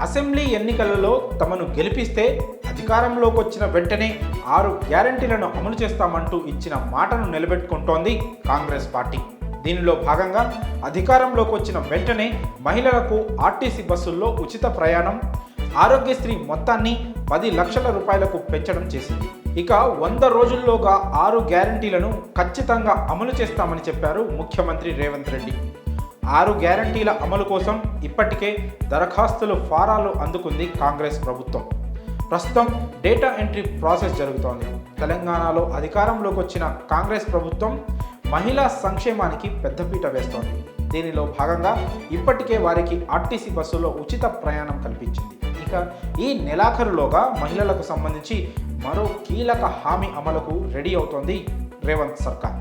Assembly ఎన్నికలలో తమను గెలిపిస్తే అధికారంలోకి వచ్చిన వెంటనే 6 గ్యారంటీలను అమలు చేస్తామంటూ ఇచ్చిన మాటను నిలబెట్టుకుంటోంది కాంగ్రెస్ పార్టీ. దీనిలో భాగంగా అధికారంలోకి వచ్చిన వెంటనే మహిళలకు ఆర్టీసీ బస్సుల్లో ఉచిత ప్రయాణం, ఆరోగ్యశ్రీ మొత్తాన్ని 10 లక్షల రూపాయలకు పెంచడం చేసింది. ఇక 100 రోజుల్లోగా 6 గ్యారంటీలను ఖచ్చితంగా అమలు చేస్తామని చెప్పారు ముఖ్యమంత్రి రేవంత్ రెడ్డి. 6 గ్యారంటీల అమలు కోసం ఇప్పటికే దరఖాస్తులు ఫారాలు అందుకుంది కాంగ్రెస్ ప్రభుత్వం. ప్రస్తుతం డేటా ఎంట్రీ ప్రాసెస్ జరుగుతోంది. తెలంగాణలో అధికారంలోకి వచ్చిన కాంగ్రెస్ ప్రభుత్వం మహిళా సంక్షేమానికి పెద్దపీట వేస్తోంది. దీనిలో భాగంగా ఇప్పటికే వారికి ఆర్టీసీ బస్సులో ఉచిత ప్రయాణం కల్పించింది. ఇక ఈ నెలాఖరులోగా మహిళలకు సంబంధించి మరో కీలక హామీ అమలుకు రెడీ అవుతోంది రేవంత్ సర్కార్.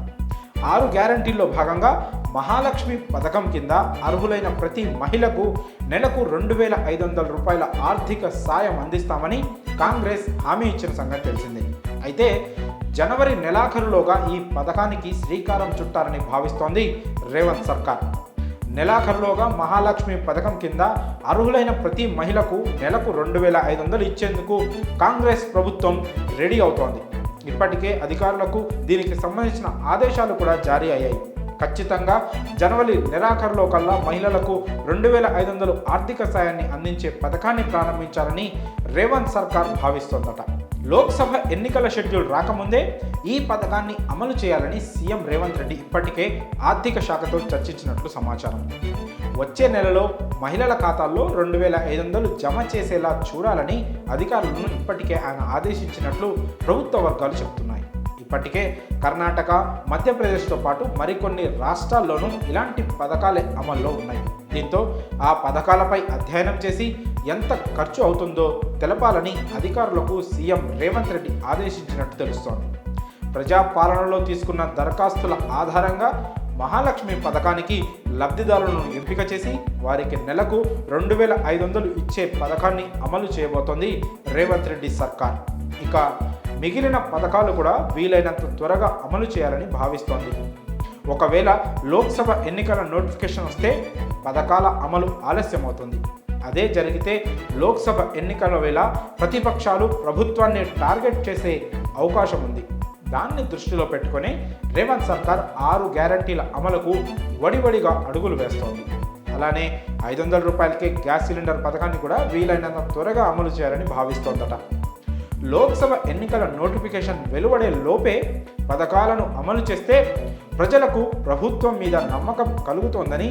6 గ్యారంటీల్లో భాగంగా మహాలక్ష్మి పథకం కింద అర్హులైన ప్రతి మహిళకు నెలకు 2,500 రూపాయల ఆర్థిక సాయం అందిస్తామని కాంగ్రెస్ హామీ ఇచ్చిన సంగతి తెలిసిందే. అయితే జనవరి నెలాఖరులోగా ఈ పథకానికి శ్రీకారం చుట్టాలని భావిస్తోంది రేవంత్ సర్కార్. నెలాఖరులోగా మహాలక్ష్మి పథకం కింద అర్హులైన ప్రతి మహిళకు నెలకు 2,500 ఇచ్చేందుకు కాంగ్రెస్ ప్రభుత్వం రెడీ అవుతోంది. ఇప్పటికే అధికారులకు దీనికి సంబంధించిన ఆదేశాలు కూడా జారీ అయ్యాయి. ఖచ్చితంగా జనవరి నెలాఖరులో కల్లా మహిళలకు 2,500 ఆర్థిక సాయాన్ని అందించే పథకాన్ని ప్రారంభించాలని రేవంత్ సర్కార్ భావిస్తోందట. లోక్సభ ఎన్నికల షెడ్యూల్ రాకముందే ఈ పథకాన్ని అమలు చేయాలని సీఎం రేవంత్ రెడ్డి ఇప్పటికే ఆర్థిక శాఖతో చర్చించినట్లు సమాచారం. వచ్చే నెలలో మహిళల ఖాతాల్లో 2,500 జమ చేసేలా చూడాలని అధికారులను ఇప్పటికే ఆయన ఆదేశించినట్లు ప్రభుత్వ వర్గాలు చెబుతున్నాయి. ఇప్పటికే కర్ణాటక, మధ్యప్రదేశ్తో పాటు మరికొన్ని రాష్ట్రాల్లోనూ ఇలాంటి పథకాలే అమల్లో ఉన్నాయి. దీంతో ఆ పథకాలపై అధ్యయనం చేసి ఎంత ఖర్చు అవుతుందో తెలపాలని అధికారులకు సీఎం రేవంత్ రెడ్డి ఆదేశించినట్టు తెలుస్తోంది. ప్రజాపాలనలో తీసుకున్న దరఖాస్తుల ఆధారంగా మహాలక్ష్మి పథకానికి లబ్ధిదారులను ఎంపిక చేసి వారికి నెలకు 2,500 ఇచ్చే పథకాన్ని అమలు చేయబోతోంది రేవంత్ రెడ్డి సర్కార్. ఇక మిగిలిన పథకాలు కూడా వీలైనంత త్వరగా అమలు చేయాలని భావిస్తోంది. ఒకవేళ లోక్సభ ఎన్నికల నోటిఫికేషన్ వస్తే పథకాల అమలు ఆలస్యమవుతుంది. అదే జరిగితే లోక్సభ ఎన్నికల వేళ ప్రతిపక్షాలు ప్రభుత్వాన్ని టార్గెట్ చేసే అవకాశం ఉంది. దాన్ని దృష్టిలో పెట్టుకొని రేవంత్ సర్కార్ 6 గ్యారంటీల అమలుకు వడివడిగా అడుగులు వేస్తోంది. అలానే 500 రూపాయలకే గ్యాస్ సిలిండర్ పథకాన్ని కూడా వీలైనంత త్వరగా అమలు చేయాలని భావిస్తోందట. లోక్సభ ఎన్నికల నోటిఫికేషన్ వెలువడే లోపే పథకాలను అమలు చేస్తే ప్రజలకు ప్రభుత్వం మీద నమ్మకం కలుగుతోందని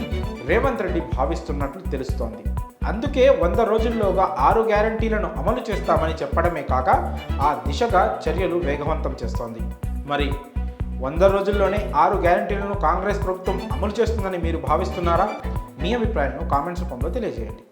రేవంత్ రెడ్డి భావిస్తున్నట్లు తెలుస్తోంది. అందుకే 100 రోజుల్లోగా 6 గ్యారంటీలను అమలు చేస్తామని చెప్పడమే కాక ఆ దిశగా చర్యలు వేగవంతం చేస్తోంది. మరి 100 రోజుల్లోనే 6 గ్యారంటీలను కాంగ్రెస్ ప్రభుత్వం అమలు చేస్తుందని మీరు భావిస్తున్నారా? మీ అభిప్రాయాలను కామెంట్స్ రూపంలో తెలియజేయండి.